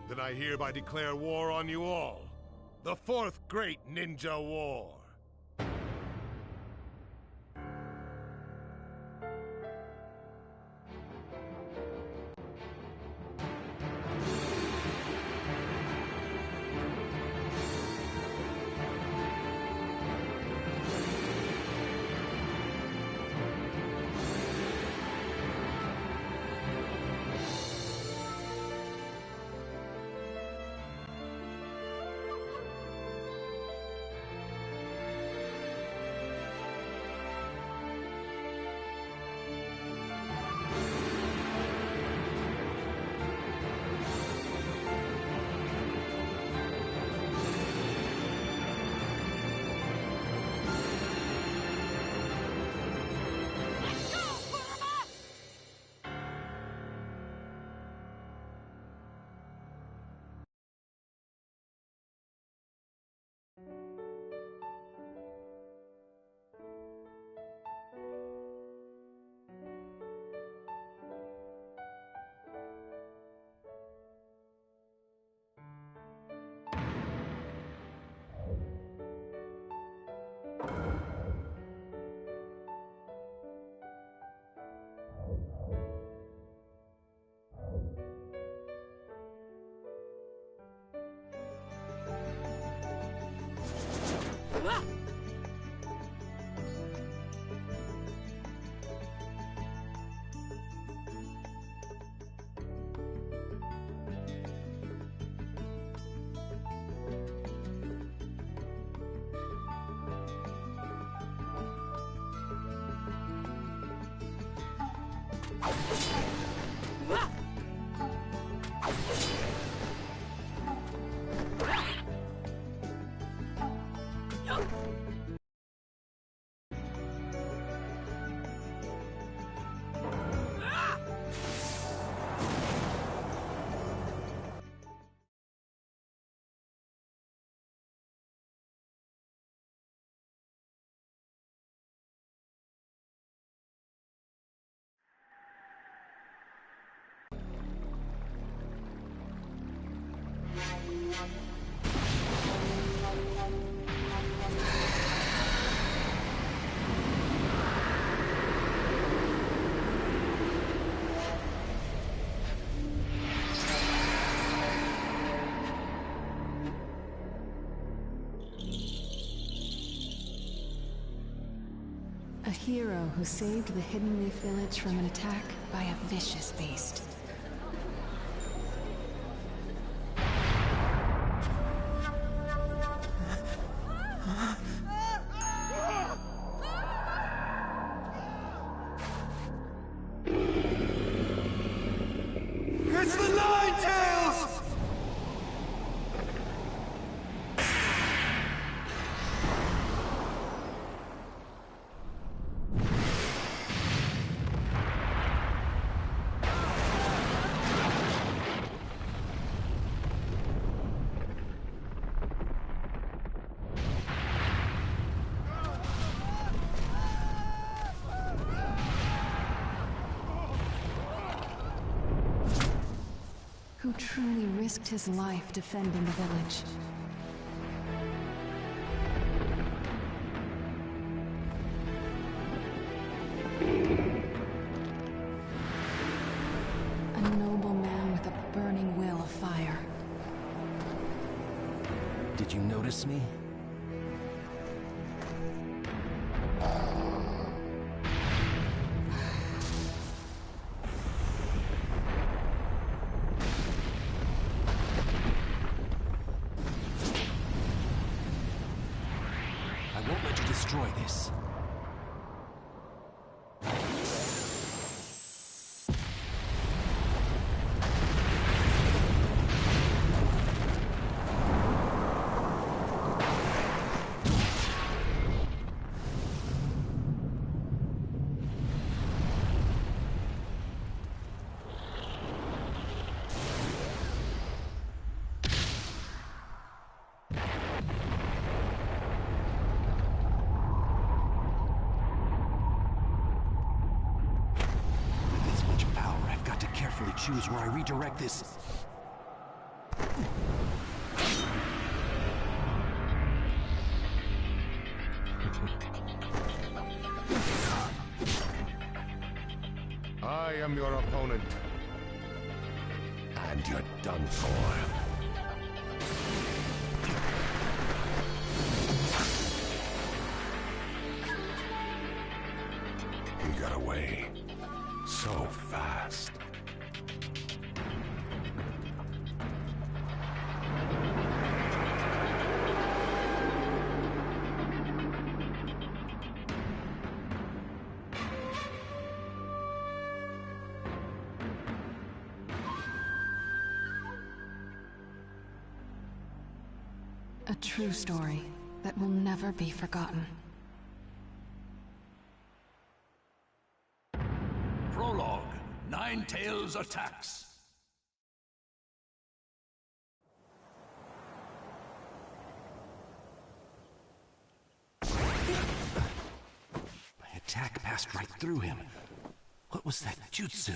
Then I hereby declare war on you all. The fourth great ninja war. A hero who saved the Hidden Leaf village from an attack by a vicious beast. It's the Nine-Tails! Who truly risked his life defending the village. A noble man with a burning will of fire. Did you notice me? I won't let you destroy this. Choose where I redirect this. I am your opponent. And you're done for. He got away so fast. A true story that will never be forgotten. Prologue. Nine Tails attacks. My attack passed right through him. What was that jutsu?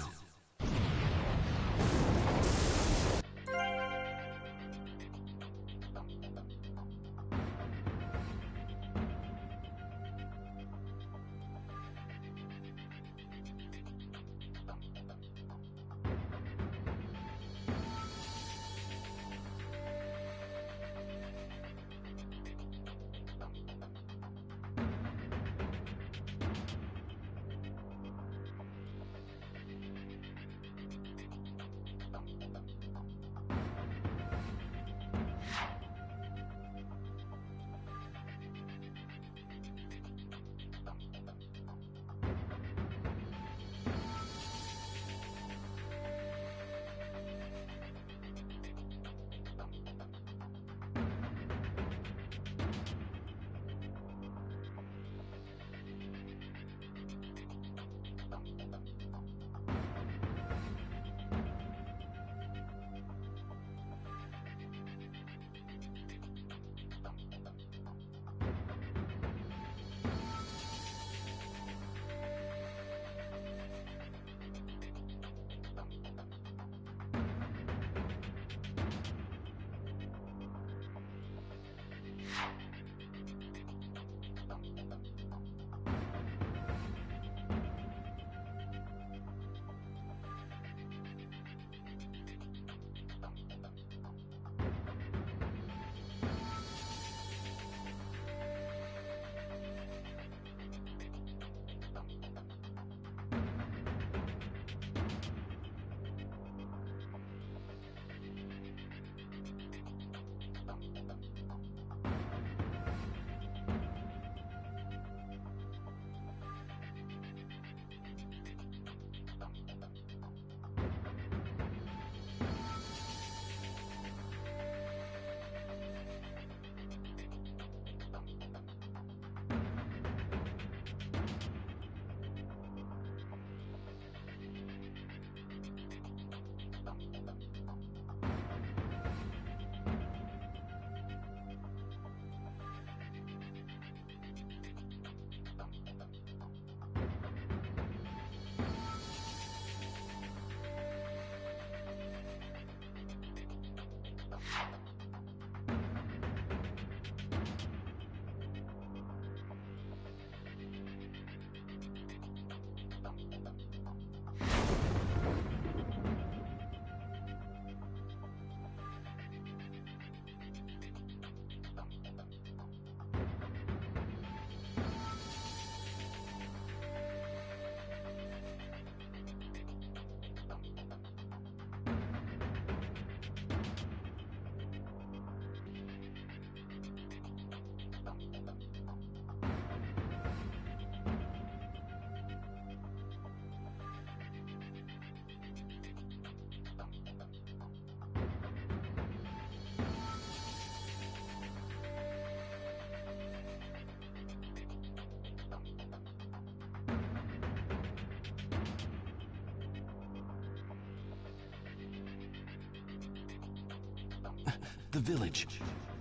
The village.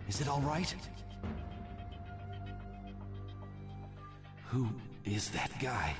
Is it all right? Who is that guy?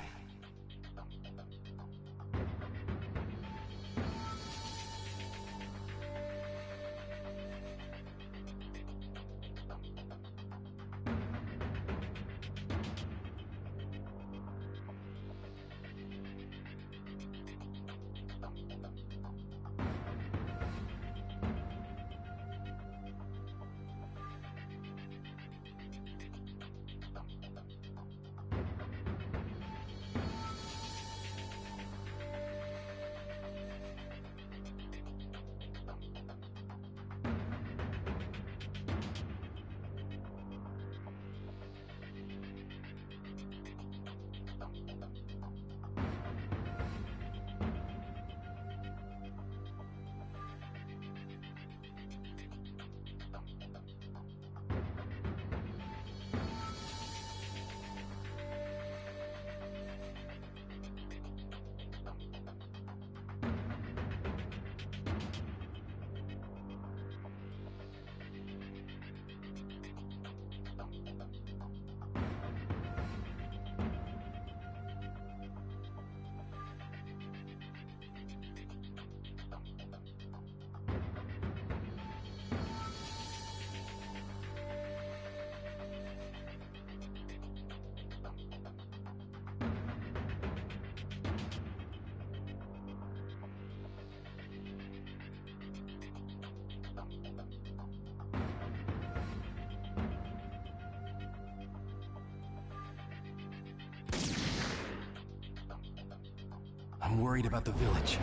I'm worried about the village.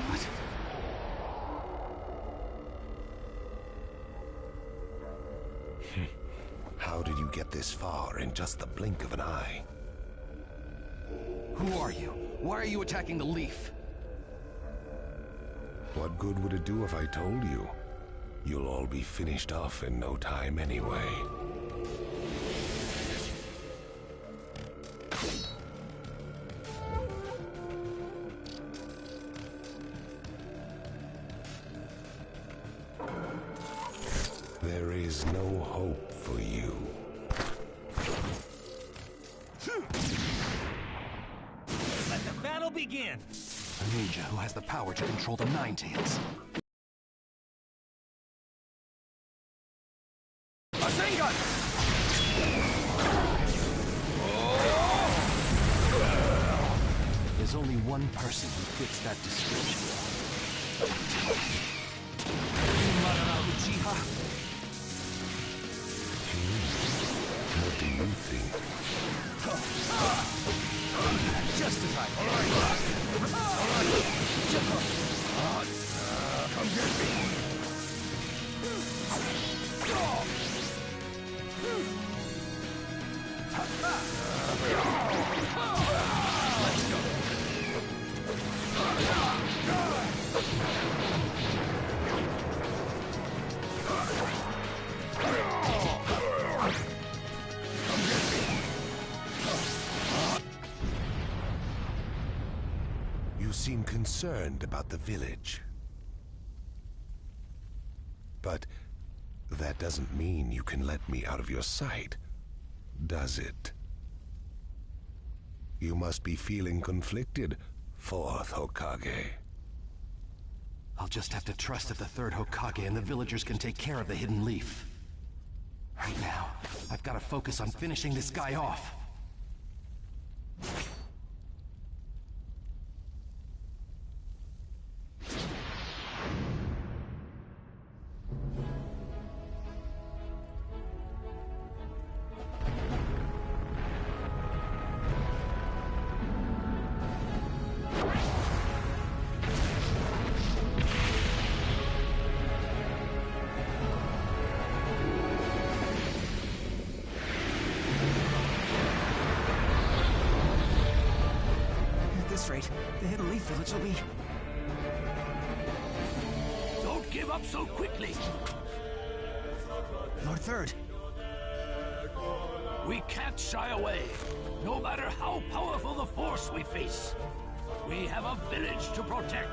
But... How did you get this far in just the blink of an eye? Who are you? Why are you attacking the leaf? What good would it do if I told you? You'll all be finished off in no time anyway. There is no hope for you. Let the battle begin! A ninja who has the power to control the Nine Tails. There's only one person who fits that description. What do you think? Just as I Come get me! You seem concerned about the village. But that doesn't mean you can let me out of your sight, does it? You must be feeling conflicted, fourth Hokage. I'll just have to trust that the third Hokage and the villagers can take care of the hidden leaf. Right now, I've got to focus on finishing this guy off. The hidden leaf village will be... Don't give up so quickly. Lord Third. We can't shy away, no matter how powerful the force we face. We have a village to protect.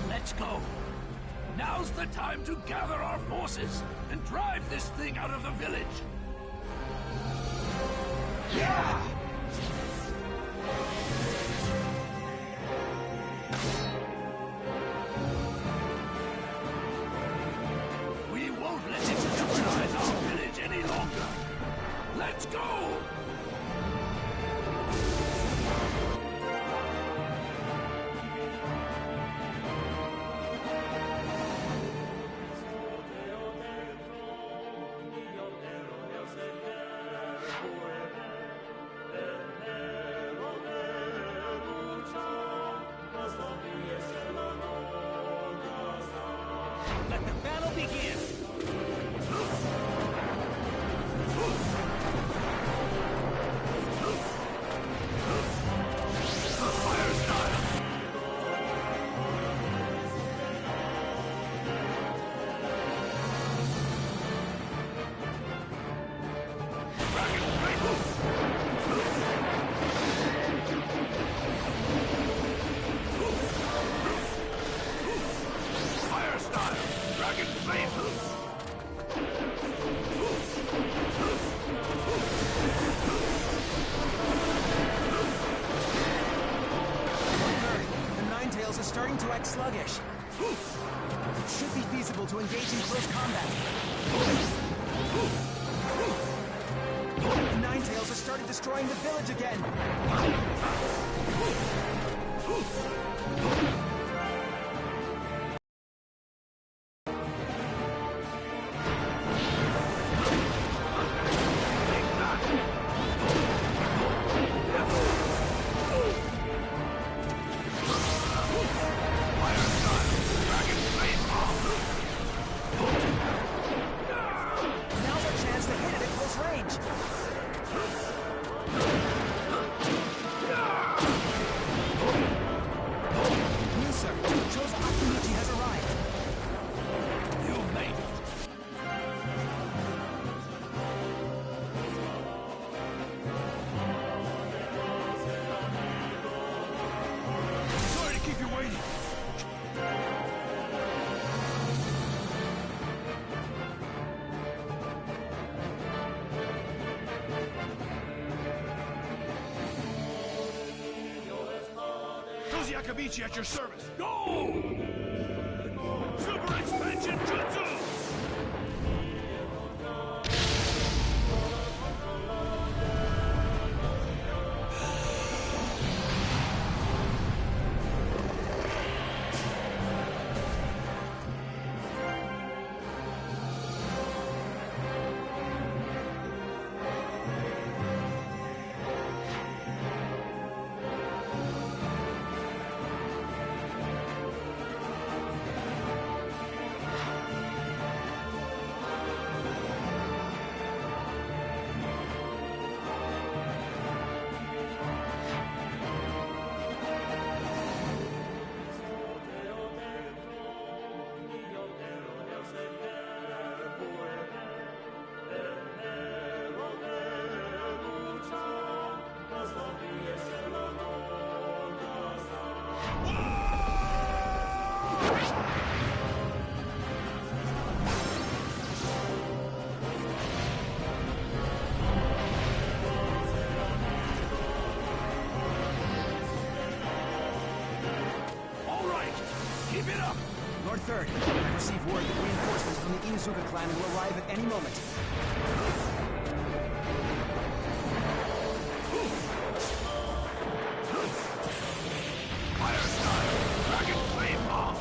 Let's go. Now's the time to gather our forces and drive this thing out of the village. Yeah! We won't let it terrorize our village any longer. Let's go! Let the battle begin! Starting to act sluggish. It should be feasible to engage in close combat. The Ninetales have started destroying the village again. Yakabichi at your service. Go! Super expansion jutsu! Lord Third, I received word that reinforcements from the Inuzuka clan will arrive at any moment. Fire style! Dragon flame bomb!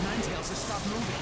Ninetales has stopped moving.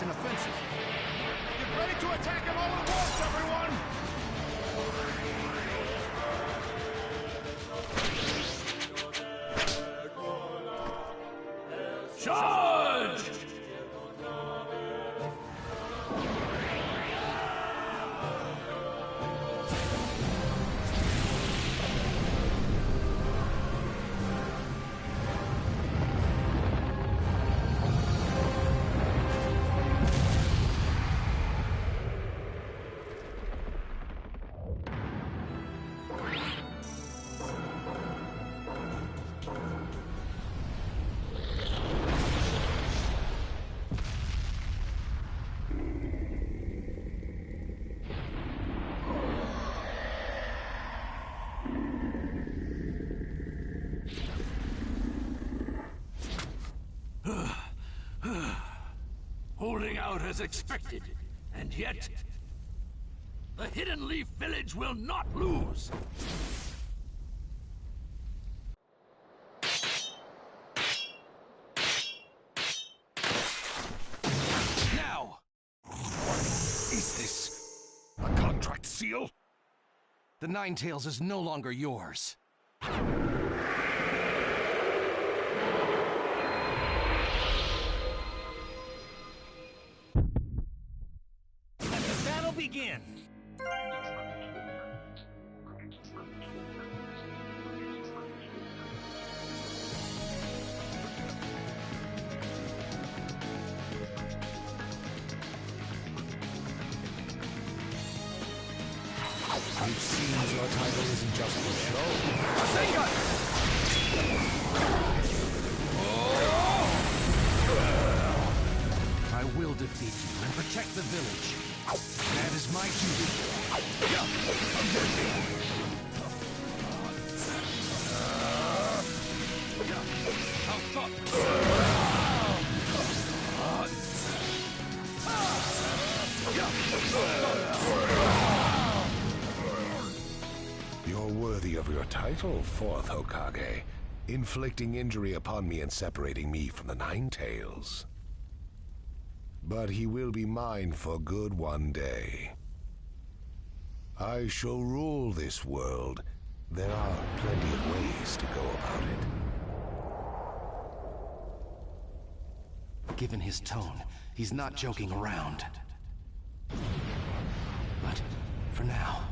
An offensive. Get ready to attack him all at once, everyone! Charge! as expected. And yet, the Hidden Leaf Village will not lose. Now! Is this a contract seal? The Nine Tails is no longer yours. Let the battle begin! It seems your title isn't just for show. I will defeat you and protect the village. That is my You're worthy of your title, Fourth Hokage, inflicting injury upon me and separating me from the Nine Tails. But he will be mine for good one day. I shall rule this world. There are plenty of ways to go about it. Given his tone, he's not joking around. But for now...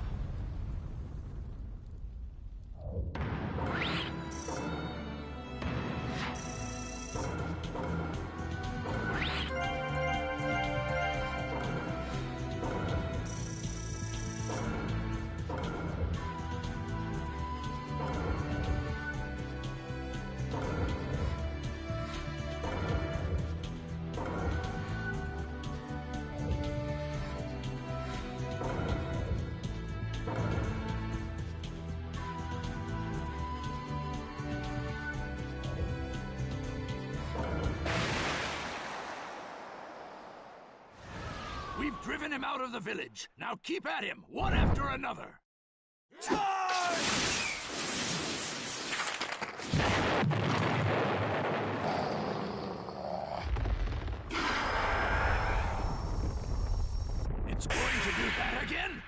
We've driven him out of the village. Now keep at him, one after another. It's going to do that again?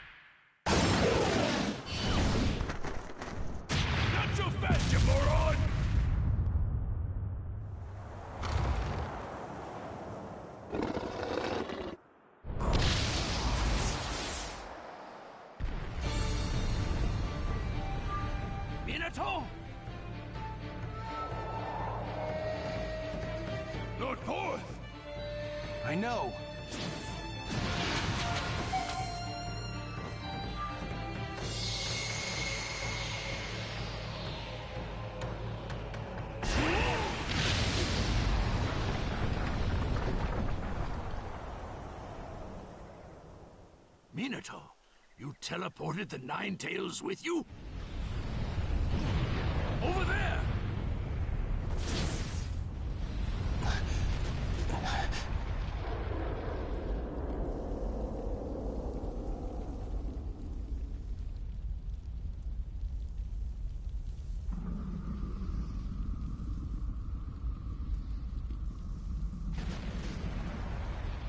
Not so fast, you moron! Lord Fourth! I know! Minato, you teleported the Nine Tails with you? Over there!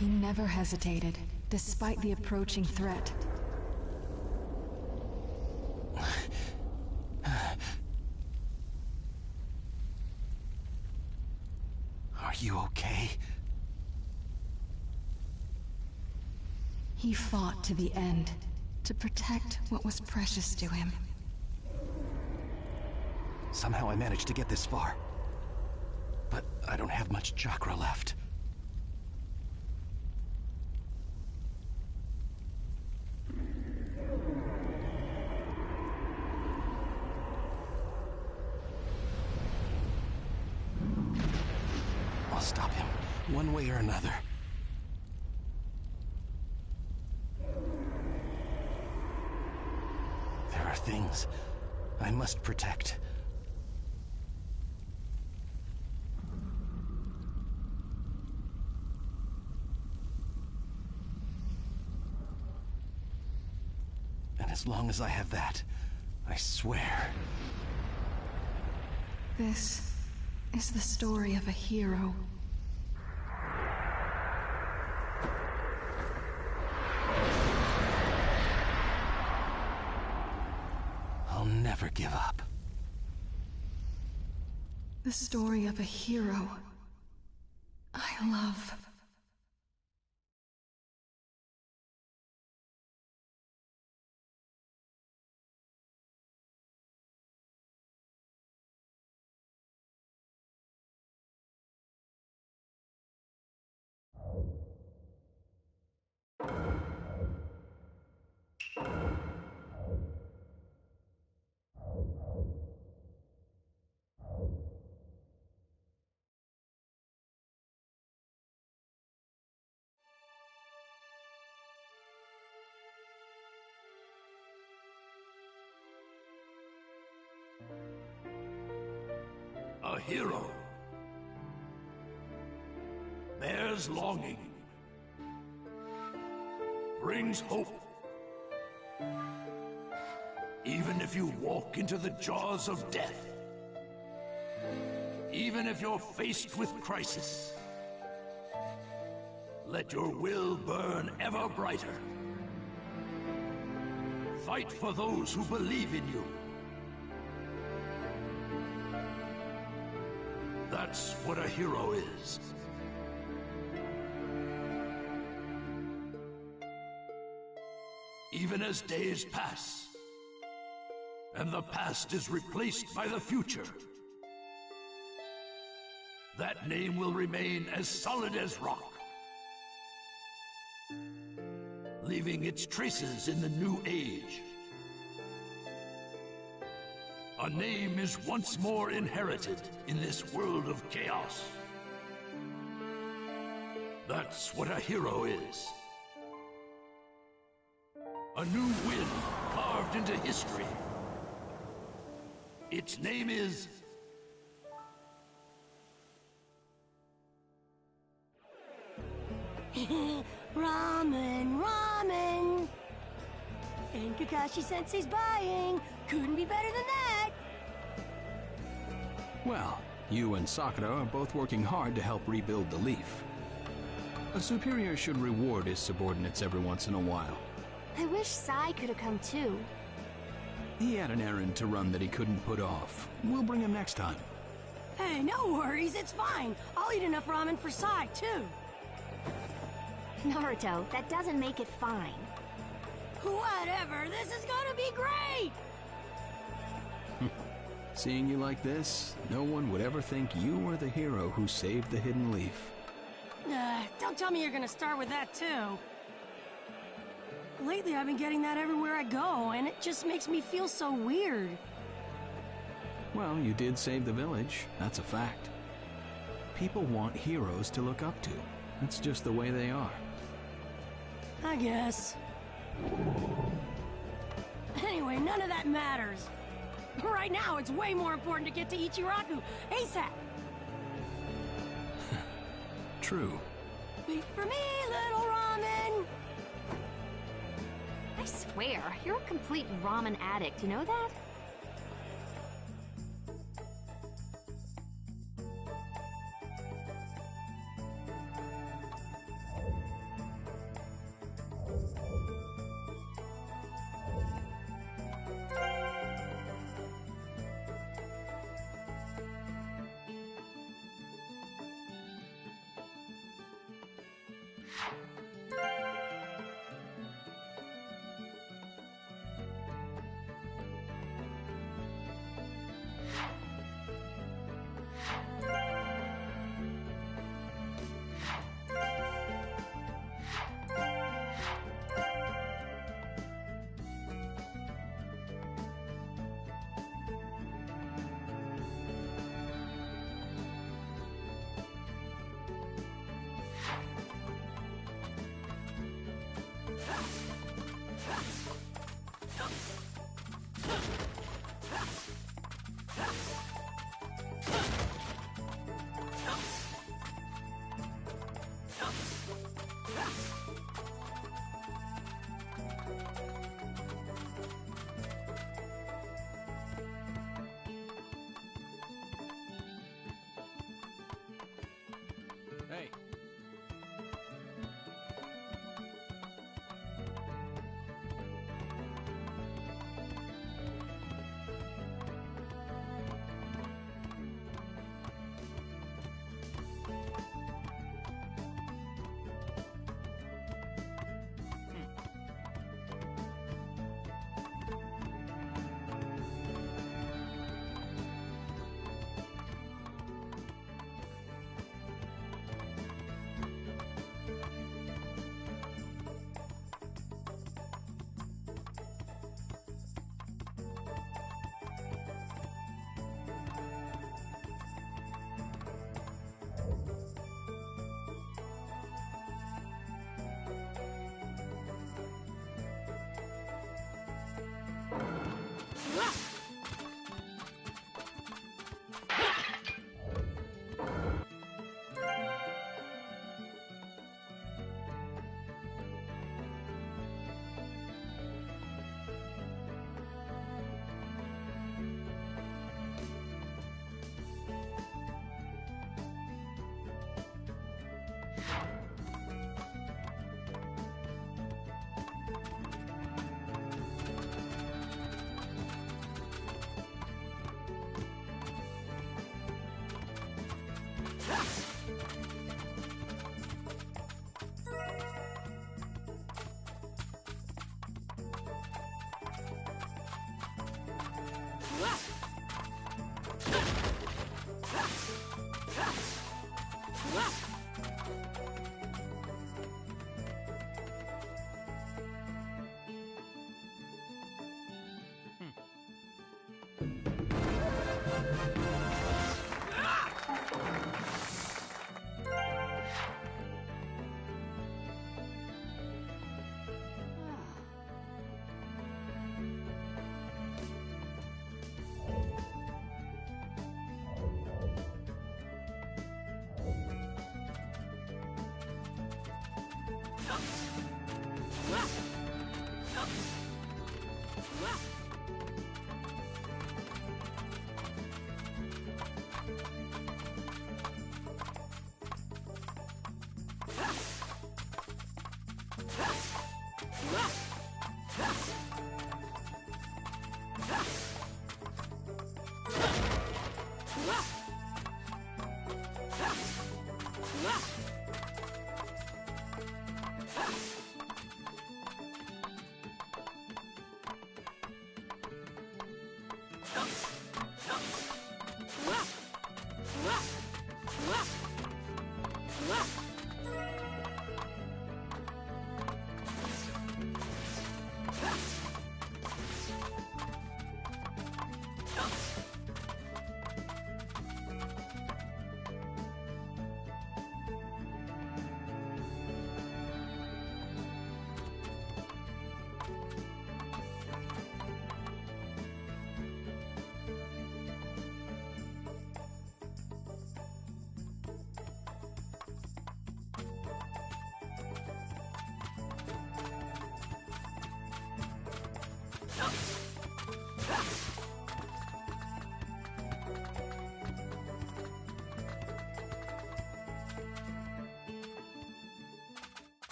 He never hesitated, despite the approaching threat. Are you okay? He fought to the end, to protect what was precious to him. Somehow I managed to get this far. But I don't have much chakra left. I'll stop him, one way or another. There are things I must protect. As long as I have that, I swear. This is the story of a hero. I'll never give up. The story of a hero I love. A hero bears longing, brings hope. Even if you walk into the jaws of death, even if you're faced with crisis, let your will burn ever brighter. Fight for those who believe in you. That's what a hero is. Even as days pass, and the past is replaced by the future, that name will remain as solid as rock, leaving its traces in the new age. A name is once more inherited in this world of chaos. That's what a hero is. A new wind carved into history. Its name is... Ramen, ramen! And Kakashi-sensei's buying. Couldn't be better than that. Well, you and Sakura are both working hard to help rebuild the leaf. A superior should reward his subordinates every once in a while. I wish Sai could have come too. He had an errand to run that he couldn't put off. We'll bring him next time. Hey, no worries, it's fine. I'll eat enough ramen for Sai too. Naruto, that doesn't make it fine. Whatever, this is gonna be great! Seeing you like this, no one would ever think you were the hero who saved the hidden leaf. Don't tell me you're gonna start with that too. Lately I've been getting that everywhere I go, and it just makes me feel so weird. Well, you did save the village, that's a fact. People want heroes to look up to. It's just the way they are. I guess. Anyway, none of that matters. Right now, it's way more important to get to Ichiraku ASAP. True. Wait for me, little ramen. I swear, you're a complete ramen addict, you know that?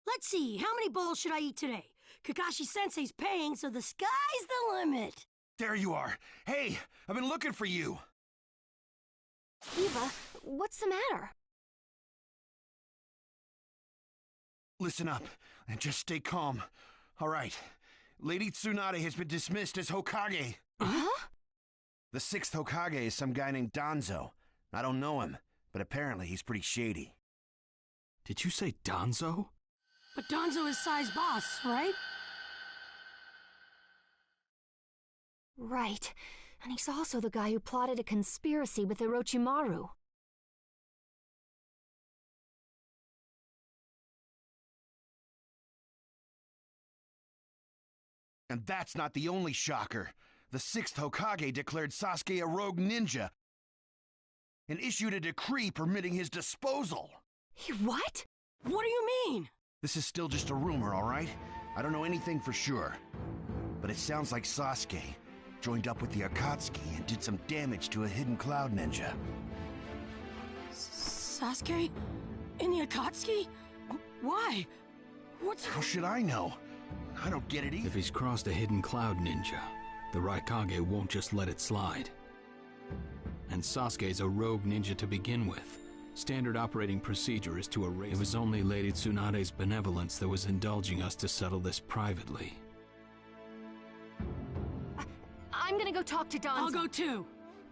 Let's see, how many bowls should I eat today? Kakashi-sensei's paying, so the sky's the limit. There you are. Hey, I've been looking for you. Eva, what's the matter? Listen up, and just stay calm. All right. Lady Tsunade has been dismissed as Hokage. Huh? The 6th Hokage is some guy named Danzo. I don't know him, but apparently he's pretty shady. Did you say Danzo? But Danzo is Sai's boss, right? Right. And he's also the guy who plotted a conspiracy with Orochimaru. And that's not the only shocker. The 6th Hokage declared Sasuke a rogue ninja and issued a decree permitting his disposal. He what? What do you mean? This is still just a rumor, all right? I don't know anything for sure. But it sounds like Sasuke joined up with the Akatsuki and did some damage to a hidden cloud ninja. Sasuke? In the Akatsuki? Why? What's... How should I know? I don't get it either. If he's crossed a hidden cloud ninja, the Raikage won't just let it slide. And Sasuke's a rogue ninja to begin with. Standard operating procedure is to erase... It was only Lady Tsunade's benevolence that was indulging us to settle this privately. I'm gonna go talk to Danzo. I'll go too.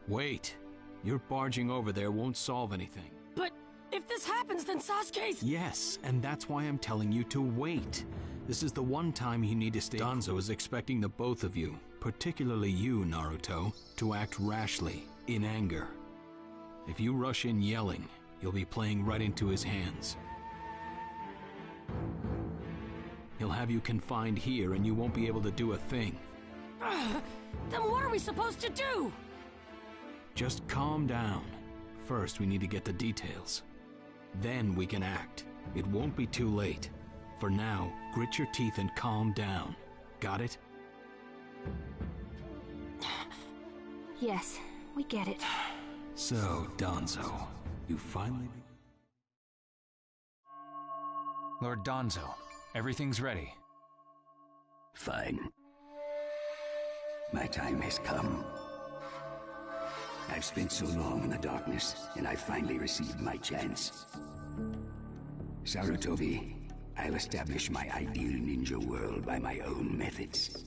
Wait. Your barging over there won't solve anything. But if this happens, then Sasuke's... Yes, and that's why I'm telling you to wait. This is the one time you need to stay... Danzo is expecting the both of you, particularly you, Naruto, to act rashly, in anger. If you rush in yelling, you'll be playing right into his hands. He'll have you confined here and you won't be able to do a thing. Then what are we supposed to do? Just calm down. First, we need to get the details. Then we can act. It won't be too late. For now, grit your teeth and calm down. Got it? Yes, we get it. So, Danzo, you finally... Lord Danzo, everything's ready. Fine. My time has come. I've spent so long in the darkness, and I finally received my chance. Sarutobi, I'll establish my ideal ninja world by my own methods.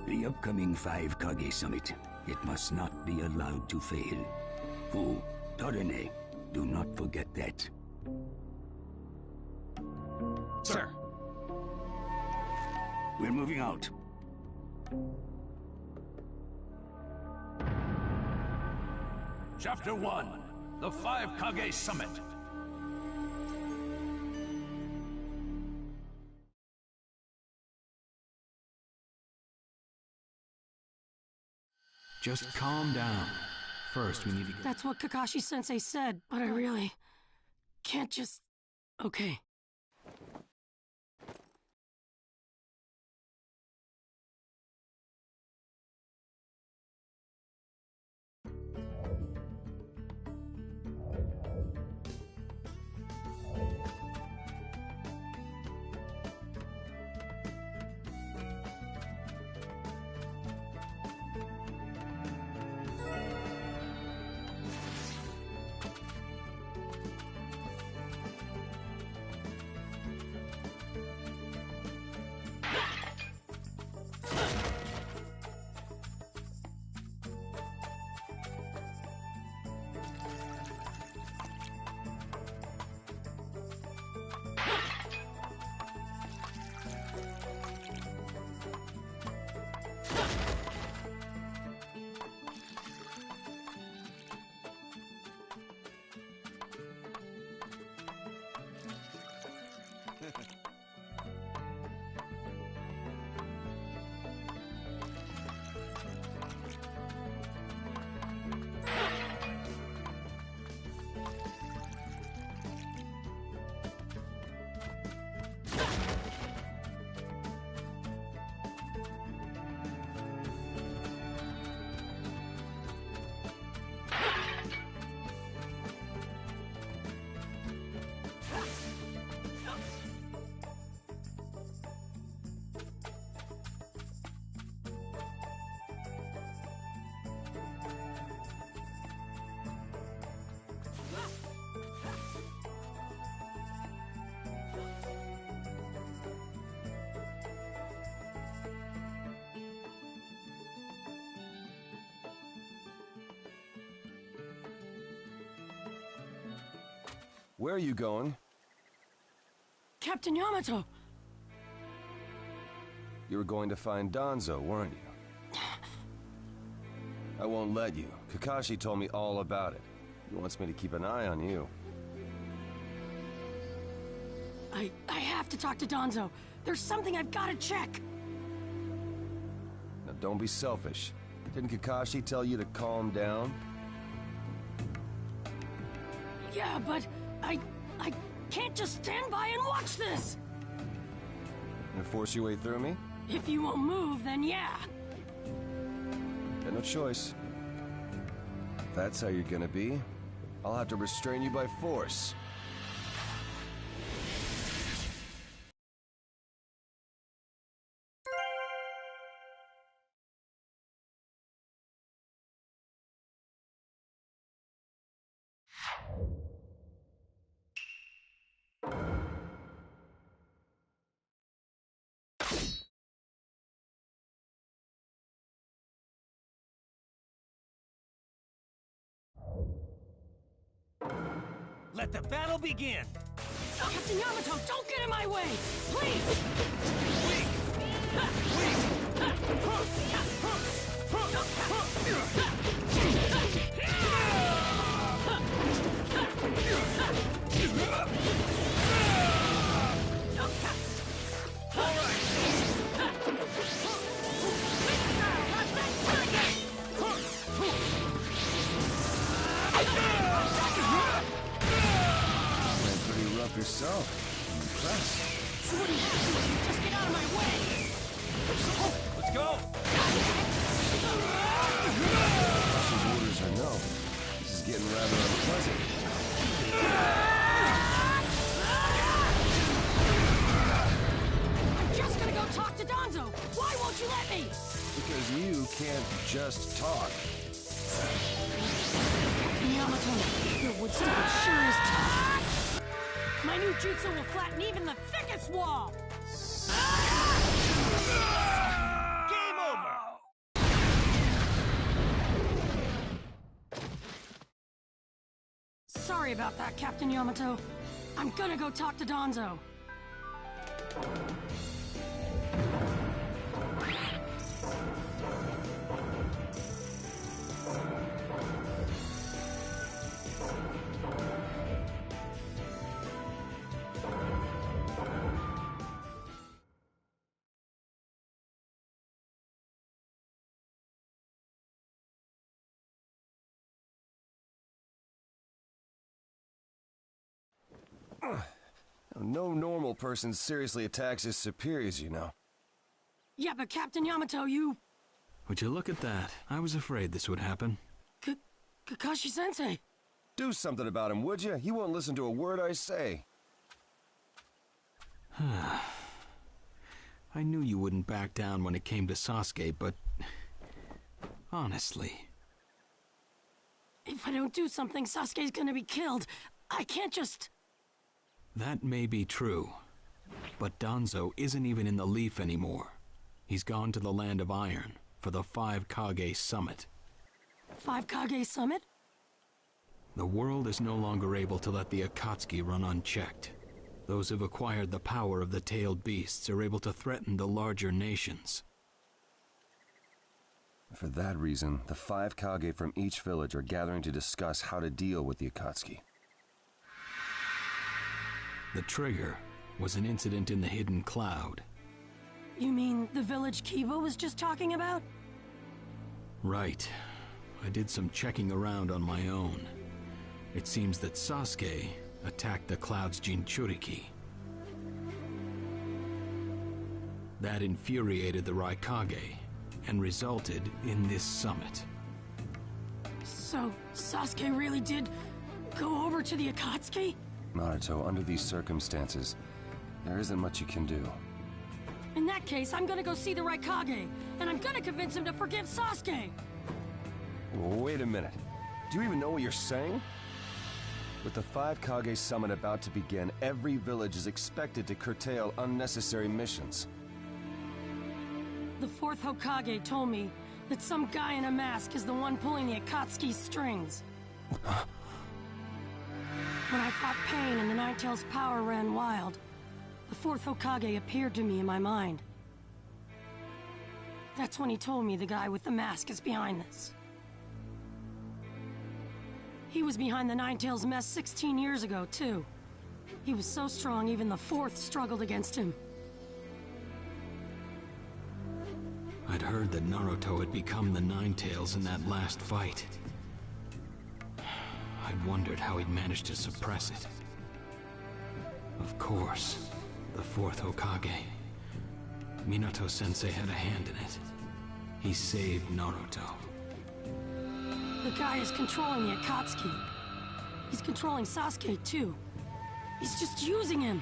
The upcoming 5 Kage Summit, it must not be allowed to fail. Fu, Torene, do not forget that. Sir. We're moving out. Chapter 1, the 5 Kage Summit. Just calm down. First, we need to get... That's what Kakashi-sensei said, but I really can't just... Okay. Where are you going? Captain Yamato! You were going to find Danzo, weren't you? I won't let you. Kakashi told me all about it. He wants me to keep an eye on you. I have to talk to Danzo. There's something I've got to check. Now don't be selfish. Didn't Kakashi tell you to calm down? Yeah, but I can't just stand by and watch this! Gonna force your way through me? If you won't move, then yeah. Got no choice. If that's how you're gonna be, I'll have to restrain you by force. Let the battle begin! Captain Yamato, don't get in my way! Please! Yourself. I'm impressed. You wouldn't have to if you just get out of my way! Let's go! Boss's orders are no. This is getting rather unpleasant. I'm just gonna go talk to Danzo! Why won't you let me? Because you can't just talk. Yamato, your wood stubble sure is tough. My new jutsu will flatten even the thickest wall! Game over! Sorry about that, Captain Yamato. I'm gonna go talk to Danzo. No normal person seriously attacks his superiors, you know. Yeah, but Captain Yamato, you... Would you look at that? I was afraid this would happen. Kakashi-sensei. Do something about him, would you? He won't listen to a word I say. I knew you wouldn't back down when it came to Sasuke, but... honestly... If I don't do something, Sasuke's gonna be killed. I can't just... That may be true, but Danzo isn't even in the Leaf anymore. He's gone to the Land of Iron for the 5 Kage Summit. 5 Kage Summit? The world is no longer able to let the Akatsuki run unchecked. Those who've acquired the power of the tailed beasts are able to threaten the larger nations. For that reason, the 5 Kage from each village are gathering to discuss how to deal with the Akatsuki. The trigger was an incident in the Hidden Cloud. You mean the village Kiba was just talking about? Right. I did some checking around on my own. It seems that Sasuke attacked the Cloud's Jinchuriki. That infuriated the Raikage and resulted in this summit. So, Sasuke really did go over to the Akatsuki? Naruto, under these circumstances, there isn't much you can do. In that case, I'm gonna go see the Raikage, and I'm gonna convince him to forgive Sasuke! Wait a minute. Do you even know what you're saying? With the 5 Kage Summit about to begin, every village is expected to curtail unnecessary missions. The 4th Hokage told me that some guy in a mask is the one pulling the Akatsuki's strings. When I fought pain and the Ninetales' power ran wild, the fourth Hokage appeared to me in my mind. That's when he told me the guy with the mask is behind this. He was behind the Ninetales' mess 16 years ago, too. He was so strong, even the fourth struggled against him. I'd heard that Naruto had become the Ninetales in that last fight. I'd wondered how he'd managed to suppress it. Of course, the fourth Hokage. Minato-sensei had a hand in it. He saved Naruto. The guy is controlling the Akatsuki. He's controlling Sasuke, too. He's just using him.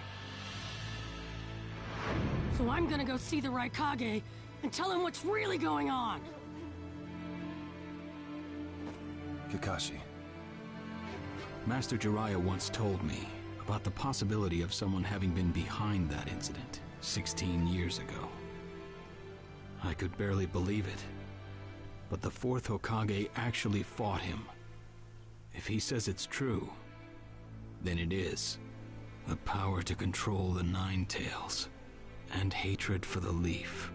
So I'm gonna go see the Raikage and tell him what's really going on. Kakashi. Master Jiraiya once told me about the possibility of someone having been behind that incident 16 years ago. I could barely believe it, but the fourth Hokage actually fought him. If he says it's true, then it is. The power to control the Ninetales, and hatred for the Leaf.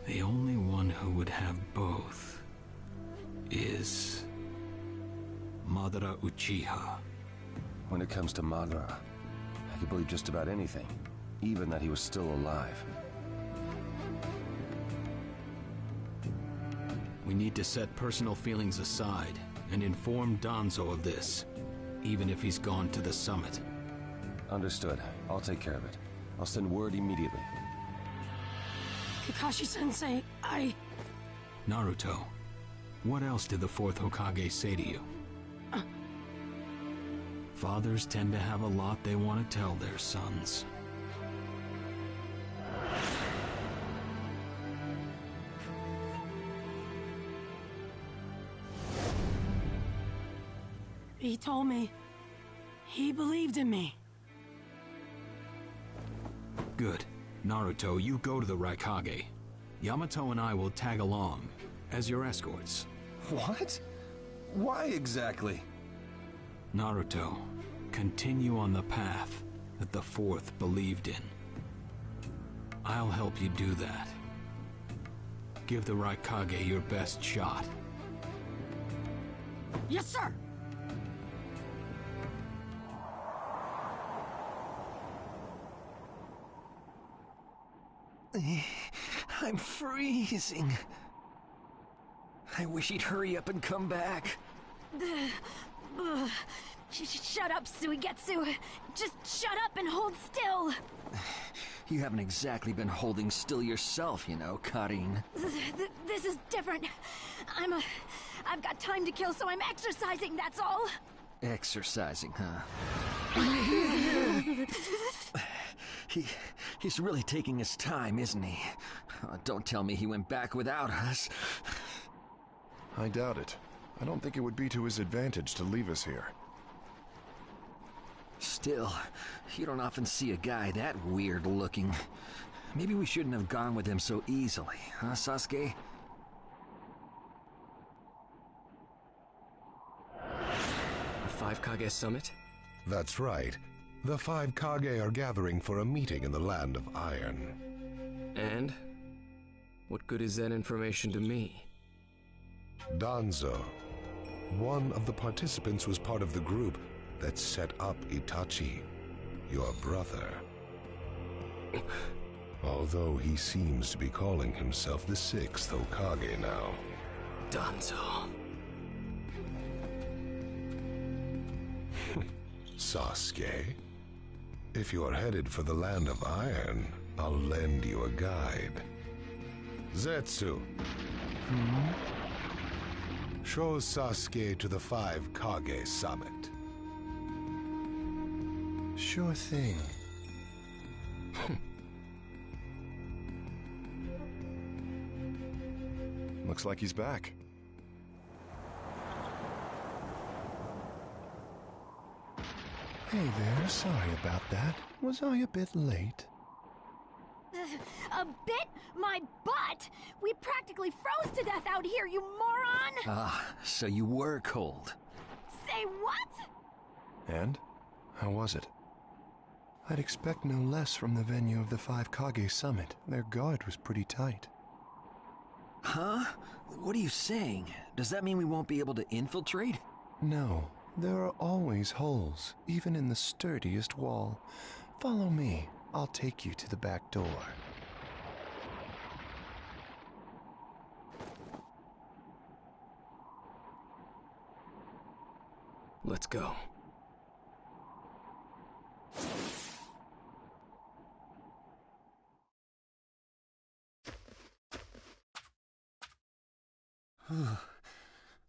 The only one who would have both is Madara Uchiha. When it comes to Madara, I could believe just about anything, even that he was still alive. We need to set personal feelings aside and inform Danzo of this, even if he's gone to the summit. Understood. I'll take care of it. I'll send word immediately. Kakashi-sensei, Naruto, what else did the fourth Hokage say to you? Fathers tend to have a lot they want to tell their sons. He told me he believed in me. Good. Naruto, you go to the Raikage. Yamato and I will tag along as your escorts. What? Why exactly? Naruto, continue on the path that the fourth believed in. I'll help you do that. Give the Raikage your best shot. Yes, sir! I'm freezing. I wish he'd hurry up and come back. Shut up, Suigetsu. Just shut up and hold still. You haven't exactly been holding still yourself, you know, Karin. This is different. I've got time to kill, so I'm exercising, that's all. Exercising, huh? He's really taking his time, isn't he? Don't tell me he went back without us. I doubt it. I don't think it would be to his advantage to leave us here. Still, you don't often see a guy that weird looking. Maybe we shouldn't have gone with him so easily, huh, Sasuke? The Five Kage Summit? That's right. The Five Kage are gathering for a meeting in the Land of Iron. And? What good is that information to me? Danzo, one of the participants, was part of the group that set up Itachi, your brother. Although he seems to be calling himself the sixth Hokage now. Danzo. Sasuke, if you're headed for the Land of Iron, I'll lend you a guide. Zetsu. Show Sasuke to the Five Kage Summit. Sure thing. Looks like he's back. Hey there, sorry about that. Was I a bit late? A bit? My butt! We practically froze to death out here, you moron! Ah, so you were cold. Say what? And? How was it? I'd expect no less from the venue of the 5 Kage Summit. Their guard was pretty tight. Huh? What are you saying? Does that mean we won't be able to infiltrate? No, there are always holes, even in the sturdiest wall. Follow me. I'll take you to the back door. Let's go.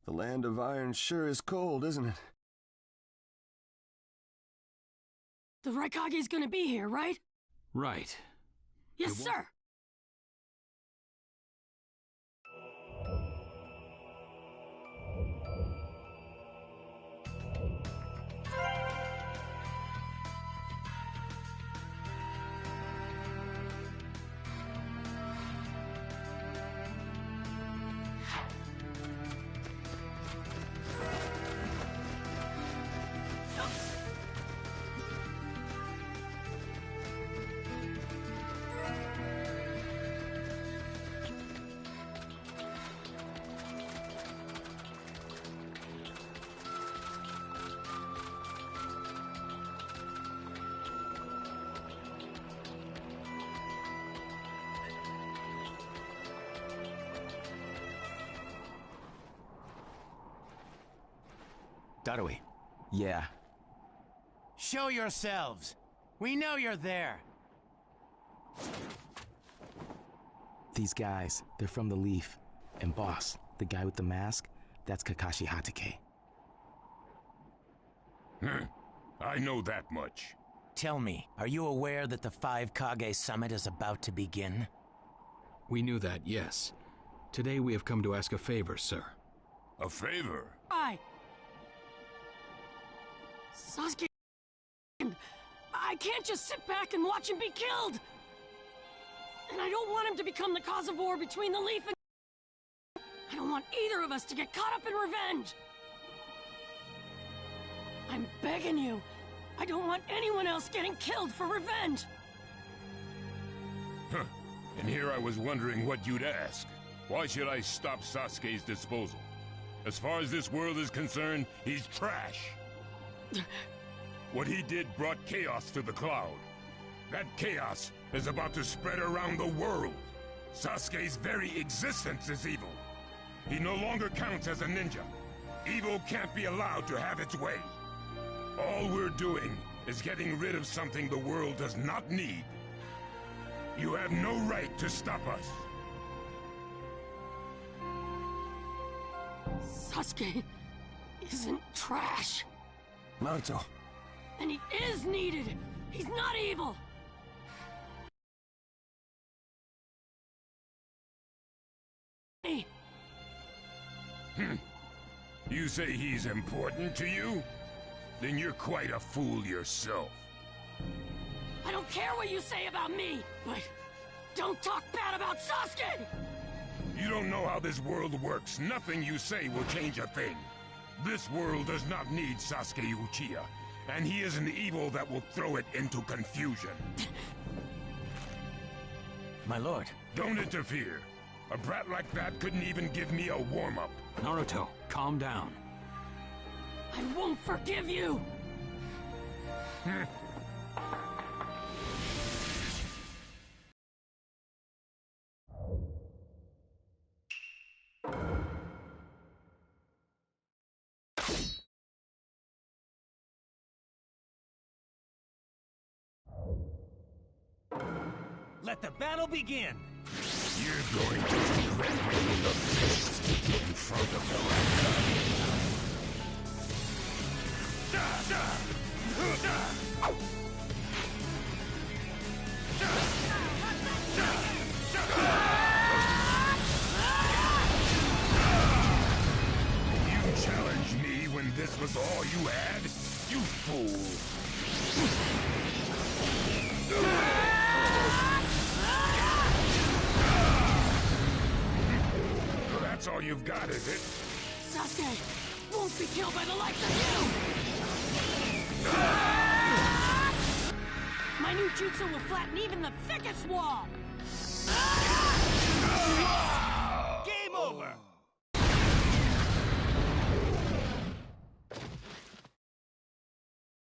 The land of iron sure is cold, isn't it? The Raikage's gonna be here, right? Right. Yes, sir! Darui. Yeah. Show yourselves. We know you're there. These guys, they're from the Leaf. And boss, the guy with the mask, that's Kakashi Hatake. I know that much. Tell me, are you aware that the 5 Kage Summit is about to begin? We knew that, yes. Today we have come to ask a favor, sir. A favor? Sasuke, I can't just sit back and watch him be killed! And I don't want him to become the cause of war between the Leaf and... I don't want either of us to get caught up in revenge! I'm begging you, I don't want anyone else getting killed for revenge! Huh. And here I was wondering what you'd ask. Why should I stop Sasuke's disposal? As far as this world is concerned, he's trash. What he did brought chaos to the cloud. That chaos is about to spread around the world. Sasuke's very existence is evil. He no longer counts as a ninja. Evil can't be allowed to have its way. All we're doing is getting rid of something the world does not need. You have no right to stop us. Sasuke isn't trash. Naruto. And he is needed! He's not evil! Hey. You say he's important to you? Then you're quite a fool yourself. I don't care what you say about me, but don't talk bad about Sasuke! You don't know how this world works. Nothing you say will change a thing. This world does not need Sasuke Uchiha, and he is an evil that will throw it into confusion. My lord. Don't interfere. A brat like that couldn't even give me a warm-up. Naruto, calm down. I won't forgive you! Let the battle begin! You're going to regret making a fist in front of the Raikage. You challenged me when this was all you had? You fool! That's all you've got, is it? Sasuke won't be killed by the likes of you! My new jutsu will flatten even the thickest wall! Game over!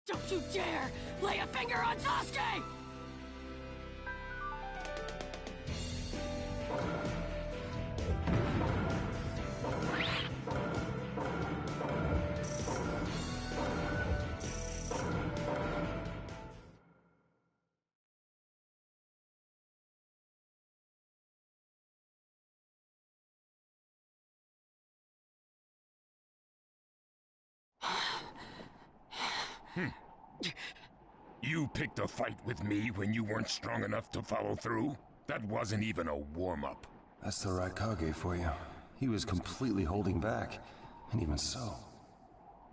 Don't you dare lay a finger on Sasuke! You picked a fight with me when you weren't strong enough to follow through? That wasn't even a warm-up. That's the Raikage for you. He was completely holding back. And even so...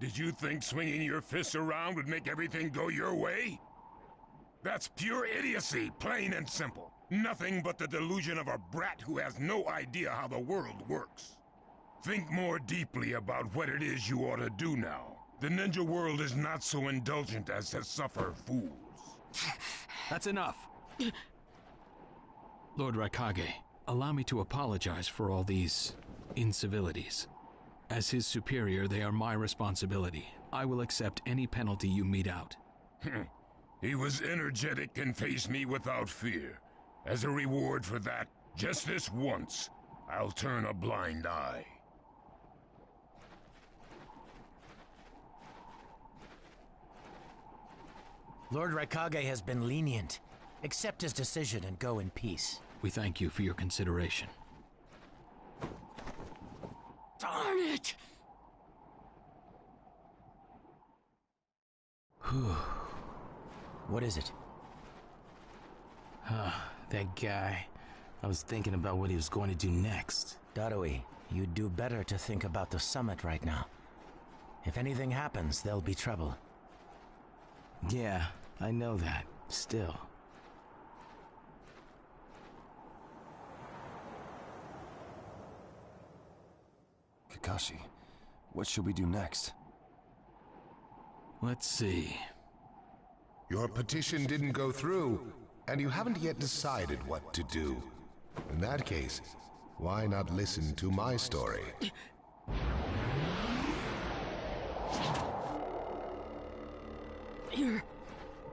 Did you think swinging your fists around would make everything go your way? That's pure idiocy, plain and simple. Nothing but the delusion of a brat who has no idea how the world works. Think more deeply about what it is you ought to do now. The ninja world is not so indulgent as to suffer fools. That's enough. Lord Raikage, allow me to apologize for all these incivilities. As his superior, they are my responsibility. I will accept any penalty you mete out. He was energetic and faced me without fear. As a reward for that, just this once, I'll turn a blind eye. Lord Raikage has been lenient. Accept his decision and go in peace. We thank you for your consideration. Darn it! What is it? That guy. I was thinking about what he was going to do next. Darui, you'd do better to think about the summit right now. If anything happens, there'll be trouble. Yeah, I know that. Still. Kakashi, what should we do next? Let's see. Your petition didn't go through, and you haven't yet decided what to do. In that case, why not listen to my story?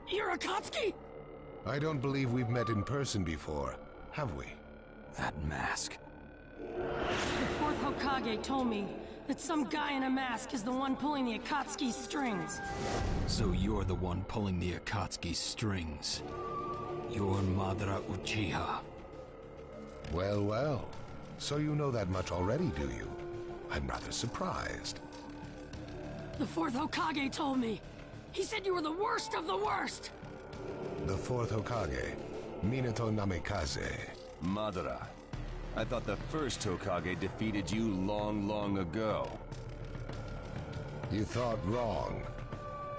You're Akatsuki? I don't believe we've met in person before, have we? That mask. The fourth Hokage told me that some guy in a mask is the one pulling the Akatsuki strings. So you're the one pulling the Akatsuki strings. You're Madara Uchiha. Well, well. So you know that much already, do you? I'm rather surprised. The fourth Hokage told me. He said you were the worst of the worst. The fourth Hokage, Minato Namikaze. Madara. I thought the first Hokage defeated you long, long ago. You thought wrong.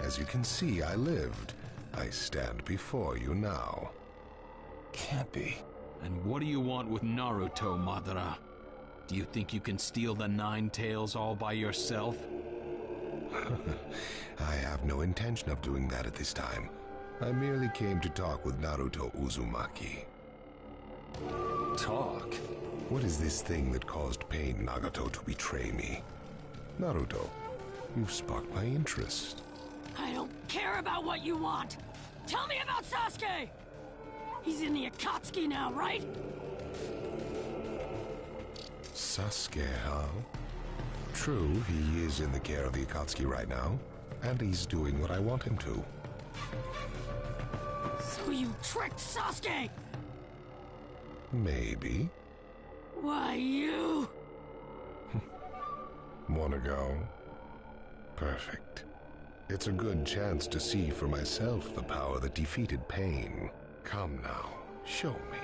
As you can see, I lived. I stand before you now. Can't be. And what do you want with Naruto, Madara? Do you think you can steal the Nine Tails all by yourself? I have no intention of doing that at this time. I merely came to talk with Naruto Uzumaki. Talk? What is this thing that caused Pain Nagato to betray me? Naruto, you've sparked my interest. I don't care about what you want. Tell me about Sasuke! He's in the Akatsuki now, right? Sasuke, huh? True, he is in the care of the Akatsuki right now, and he's doing what I want him to. So you tricked Sasuke! Maybe. Why, you... Wanna go? Perfect. It's a good chance to see for myself the power that defeated Pain. Come now, show me.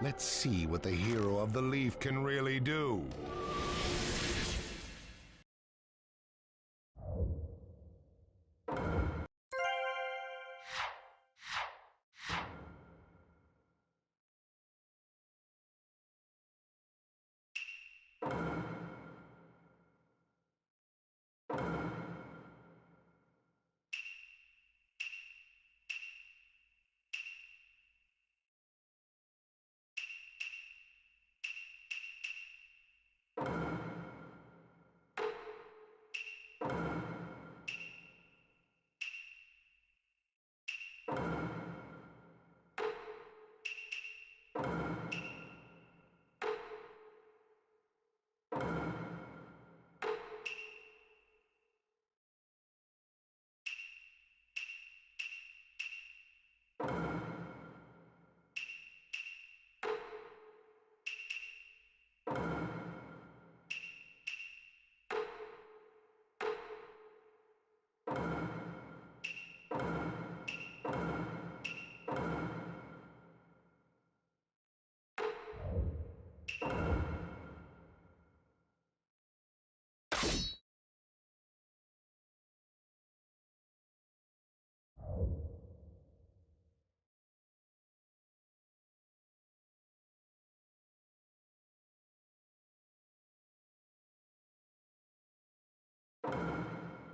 Let's see what the hero of the leaf can really do.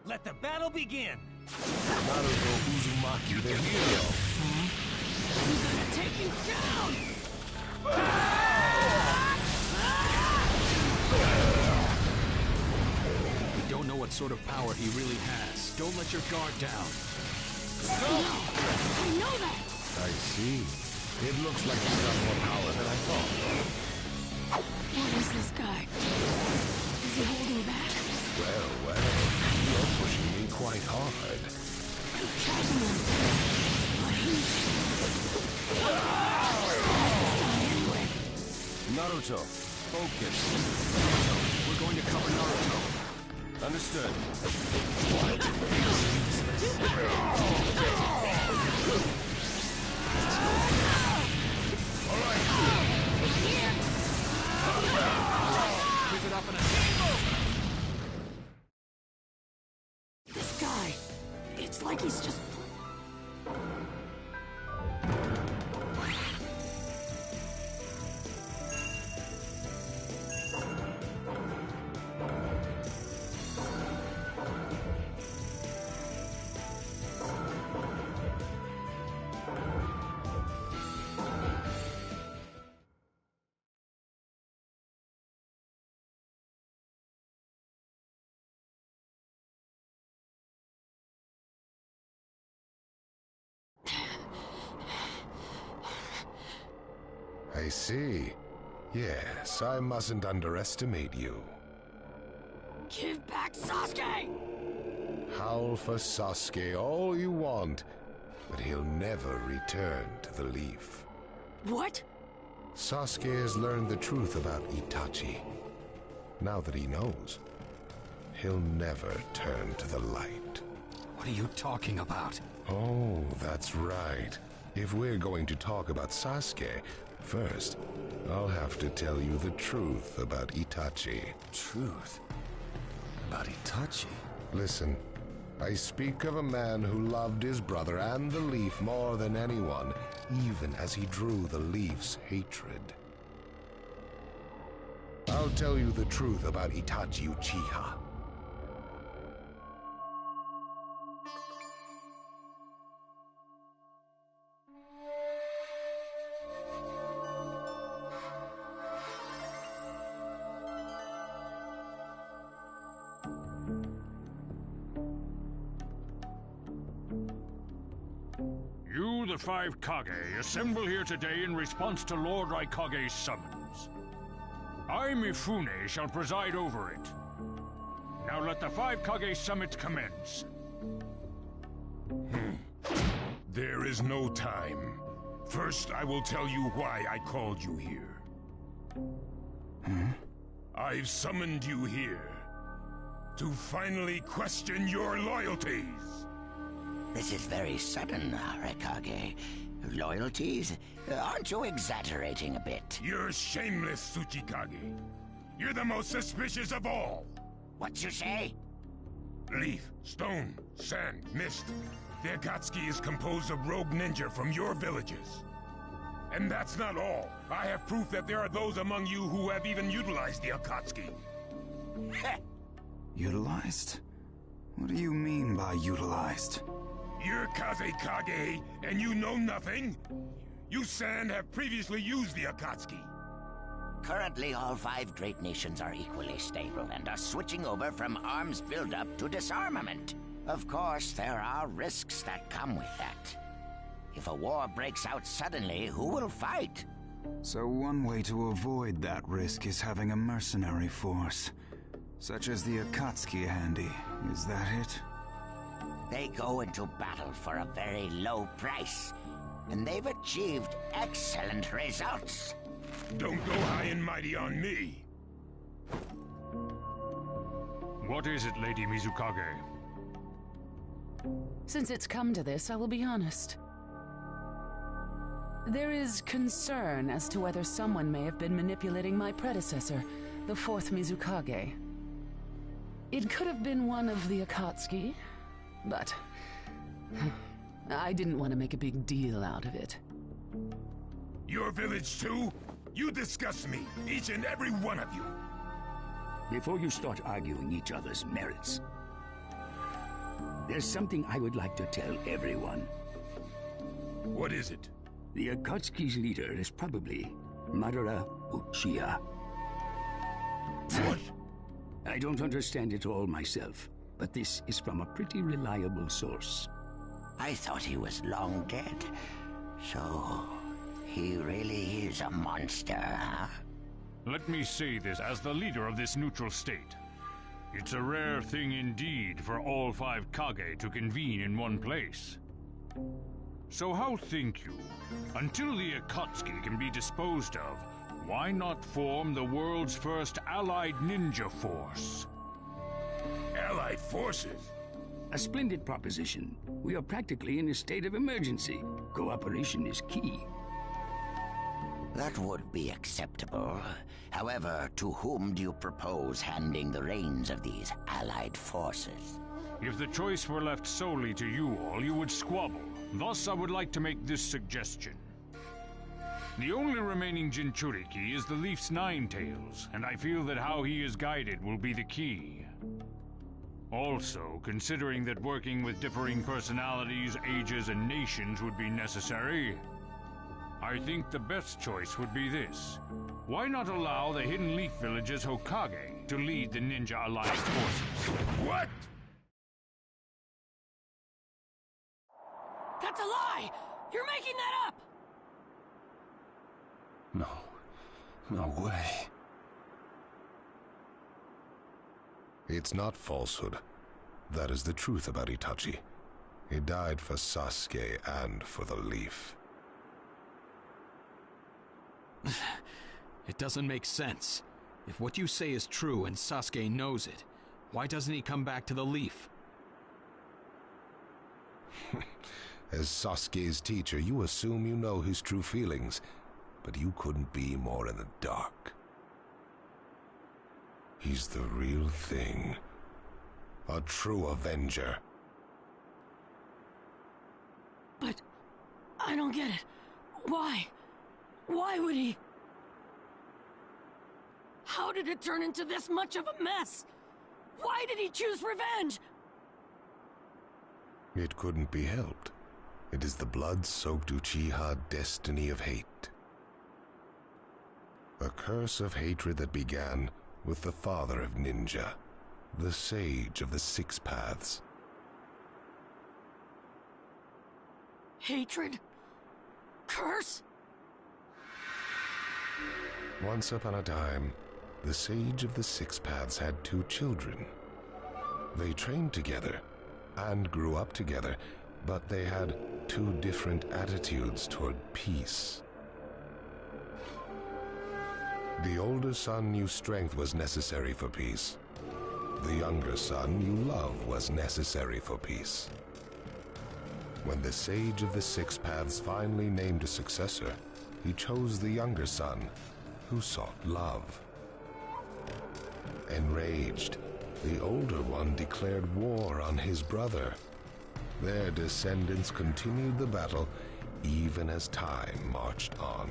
Let the battle begin! Naruto Uzumaki, the hero. I'm gonna take him down! We don't know what sort of power he really has. Don't let your guard down. I know that! I see. It looks like he's got more power than I thought. What is this guy? Is he holding back? Well, you're pushing me quite hard. I'm tracking him. But anyway. Naruto, focus. We're going to cover Naruto. Understood. Keep it up in a table. This guy, it's like he's just... I see. Yes, I mustn't underestimate you. Give back Sasuke! Howl for Sasuke all you want, but he'll never return to the leaf. What? Sasuke has learned the truth about Itachi. Now that he knows, he'll never turn to the light. What are you talking about? Oh, that's right. If we're going to talk about Sasuke, first, I'll have to tell you the truth about Itachi. Truth? About Itachi? Listen, I speak of a man who loved his brother and the leaf more than anyone, even as he drew the leaf's hatred. I'll tell you the truth about Itachi Uchiha. You, the 5 Kage, assemble here today in response to Lord Raikage's summons. I, Mifune, shall preside over it. Now let the 5 Kage summit commence. There is no time. First, I will tell you why I called you here. I've summoned you here to finally question your loyalties. This is very sudden, Raikage. Loyalties? Aren't you exaggerating a bit? You're shameless, Tsuchikage. You're the most suspicious of all. What you say? Leaf, stone, sand, mist. The Akatsuki is composed of rogue ninja from your villages. And that's not all. I have proof that there are those among you who have even utilized the Akatsuki. Utilized? What do you mean by utilized? You're Kazekage, and you know nothing? You Sand have previously used the Akatsuki. Currently, all 5 great nations are equally stable and are switching over from arms buildup to disarmament. Of course, there are risks that come with that. If a war breaks out suddenly, who will fight? So one way to avoid that risk is having a mercenary force, such as the Akatsuki handy. Is that it? They go into battle for a very low price, and they've achieved excellent results. Don't go high and mighty on me. What is it, Lady Mizukage? Since it's come to this, I will be honest. There is concern as to whether someone may have been manipulating my predecessor, the 4th Mizukage. It could have been one of the Akatsuki, but I didn't want to make a big deal out of it. Your village too? You disgust me, each and every one of you. Before you start arguing each other's merits, there's something I would like to tell everyone. What is it? The Akatsuki's leader is probably Madara Uchiha. What? I don't understand it all myself, but this is from a pretty reliable source. I thought he was long dead. So, he really is a monster, huh? Let me say this as the leader of this neutral state. It's a rare thing indeed for all 5 Kage to convene in one place. So how think you? Until the Akatsuki can be disposed of, why not form the world's first allied ninja force? Allied forces? A splendid proposition. We are practically in a state of emergency. Cooperation is key. That would be acceptable. However, to whom do you propose handing the reins of these allied forces? If the choice were left solely to you all, you would squabble. Thus, I would like to make this suggestion. The only remaining Jinchuriki is the Leaf's 9 tails, and I feel that how he is guided will be the key. Also, considering that working with differing personalities, ages, and nations would be necessary, I think the best choice would be this. Why not allow the Hidden Leaf Village's Hokage to lead the Ninja Alliance forces? What? That's a lie! You're making that up! No way. It's not falsehood. That is the truth about Itachi. He died for Sasuke and for the Leaf. It doesn't make sense. If what you say is true and Sasuke knows it, why doesn't he come back to the Leaf? As Sasuke's teacher, you assume you know his true feelings, but you couldn't be more in the dark. He's the real thing. A true Avenger. But I don't get it. Why? Why would he? How did it turn into this much of a mess? Why did he choose revenge? It couldn't be helped. It is the blood-soaked Uchiha destiny of hate. A curse of hatred that began with the father of ninja, the sage of the 6 paths. Hatred? Curse? Once upon a time, the sage of the 6 paths had 2 children. They trained together and grew up together, but they had 2 different attitudes toward peace. The older son knew strength was necessary for peace. The younger son knew love was necessary for peace. When the sage of the 6 paths finally named a successor, he chose the younger son, who sought love. Enraged, the older one declared war on his brother. Their descendants continued the battle even as time marched on.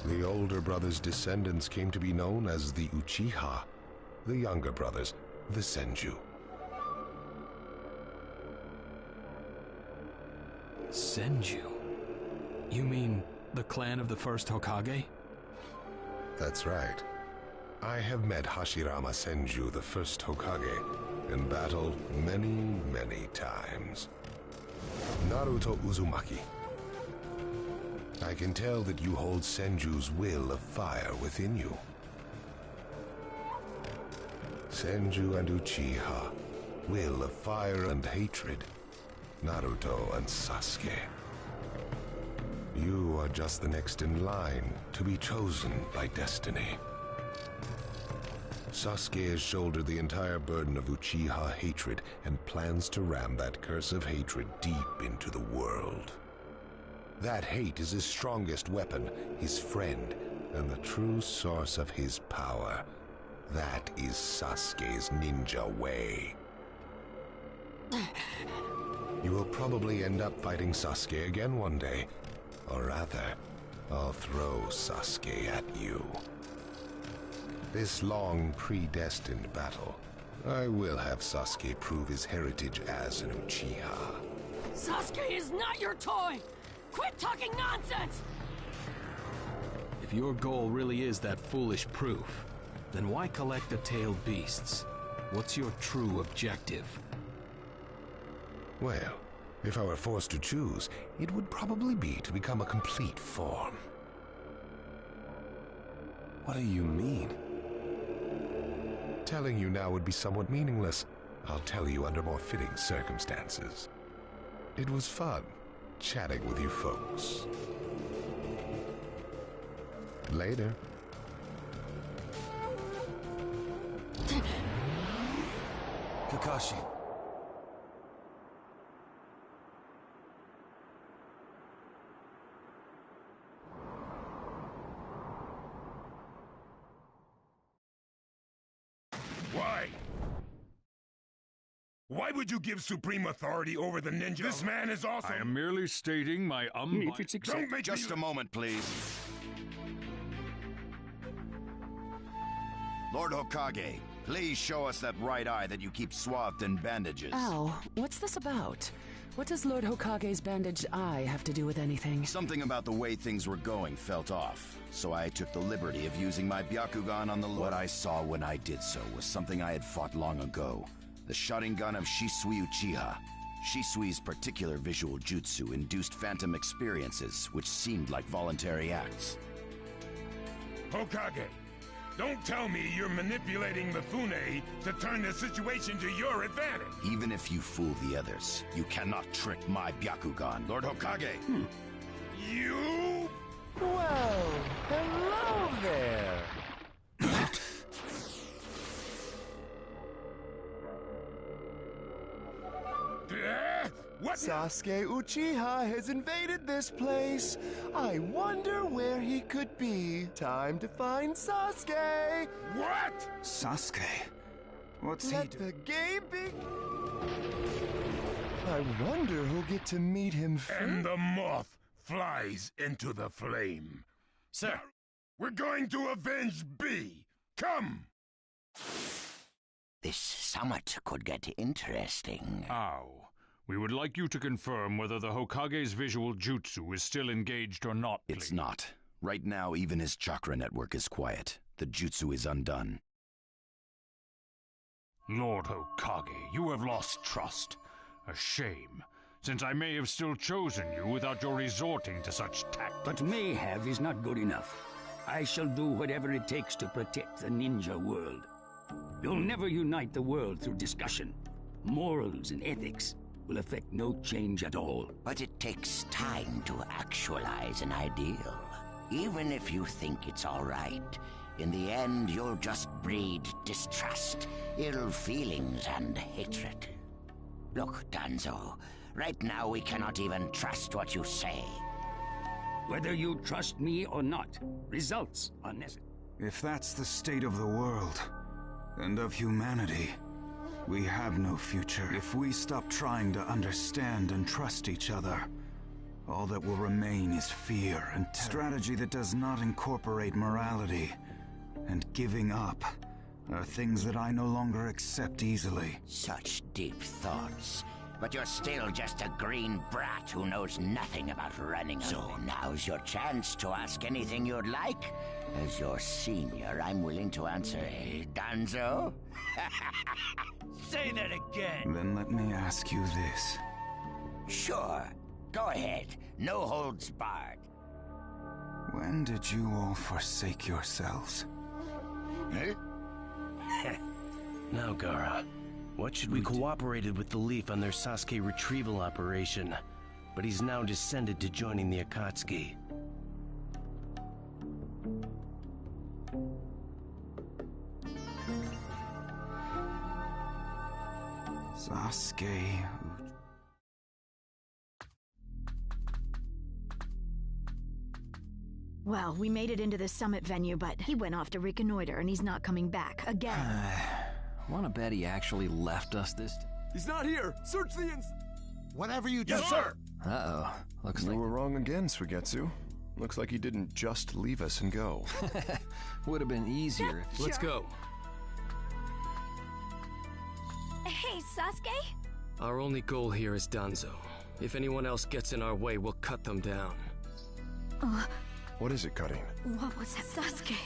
The older brother's descendants came to be known as the Uchiha, the younger brothers, the Senju. Senju? You mean the clan of the first Hokage? That's right. I have met Hashirama Senju, the first Hokage, and battled many, many times. Naruto Uzumaki. I can tell that you hold Senju's will of fire within you. Senju and Uchiha, will of fire and hatred. Naruto and Sasuke. You are just the next in line to be chosen by destiny. Sasuke has shouldered the entire burden of Uchiha hatred and plans to ram that curse of hatred deep into the world. That hate is his strongest weapon, his friend, and the true source of his power. That is Sasuke's ninja way. You will probably end up fighting Sasuke again one day. Or rather, I'll throw Sasuke at you. This long, predestined battle I will have Sasuke prove his heritage as an Uchiha. Sasuke is not your toy! Quit talking nonsense! If your goal really is that foolish proof, then why collect the tailed beasts? What's your true objective? Well, if I were forced to choose, it would probably be to become a complete form. What do you mean? Telling you now would be somewhat meaningless. I'll tell you under more fitting circumstances. It was fun chatting with you folks. Later. Kakashi. Why? Why would you give supreme authority over the ninja? This man is also... I am merely stating my If it's Don't make Just me... a moment, please. Lord Hokage, please show us that right eye that you keep swathed in bandages. Ow, what's this about? What does Lord Hokage's bandaged eye have to do with anything? Something about the way things were going felt off, so I took the liberty of using my Byakugan on the Lord. What I saw when I did so was something I had fought long ago. The Sharingan of Shisui Uchiha. Shisui's particular visual jutsu induced phantom experiences, which seemed like voluntary acts. Hokage, don't tell me you're manipulating Mifune to turn the situation to your advantage. Even if you fool the others, you cannot trick my Byakugan, Lord Hokage. You? Well, hello there. What? Sasuke Uchiha has invaded this place. I wonder where he could be. Time to find Sasuke. What? Sasuke? What's Let the game begin. I wonder who'll get to meet him first. And the moth flies into the flame. Sir! We're going to avenge B. Come! This summit could get interesting. Ow. We would like you to confirm whether the Hokage's visual jutsu is still engaged or not, please. It's not. Right now, even his chakra network is quiet. The jutsu is undone. Lord Hokage, you have lost trust. A shame, since I may have still chosen you without your resorting to such tactics. But may have is not good enough. I shall do whatever it takes to protect the ninja world. You'll never unite the world through discussion. Morals and ethics will affect no change at all. But it takes time to actualize an ideal. Even if you think it's all right, in the end you'll just breed distrust, ill feelings, and hatred. Look, Danzo, right now we cannot even trust what you say. Whether you trust me or not, results are necessary. If that's the state of the world, and of humanity, we have no future. If we stop trying to understand and trust each other, all that will remain is fear and strategy that does not incorporate morality and giving up are things that I no longer accept easily. Such deep thoughts. But you're still just a green brat who knows nothing about running. So now's your chance to ask anything you'd like. As your senior, I'm willing to answer. Danzo? Say that again. Then let me ask you this. Sure. Go ahead. No holds barred. When did you all forsake yourselves? Huh? Now, Gaara, what should we cooperated with the Leaf on their Sasuke retrieval operation, but he's now descended to joining the Akatsuki. Sasuke. Well, we made it into the summit venue, but he went off to reconnoiter and he's not coming back again. Wanna bet he actually left us this He's not here! Search the Whatever you do. Yes, sir! Uh-oh. Looks You like... were wrong again, Suigetsu. Looks like he didn't just leave us and go. Would have been easier. Let's go. Sasuke? Our only goal here is Danzo. If anyone else gets in our way, we'll cut them down. What is it cutting? What was that, Sasuke?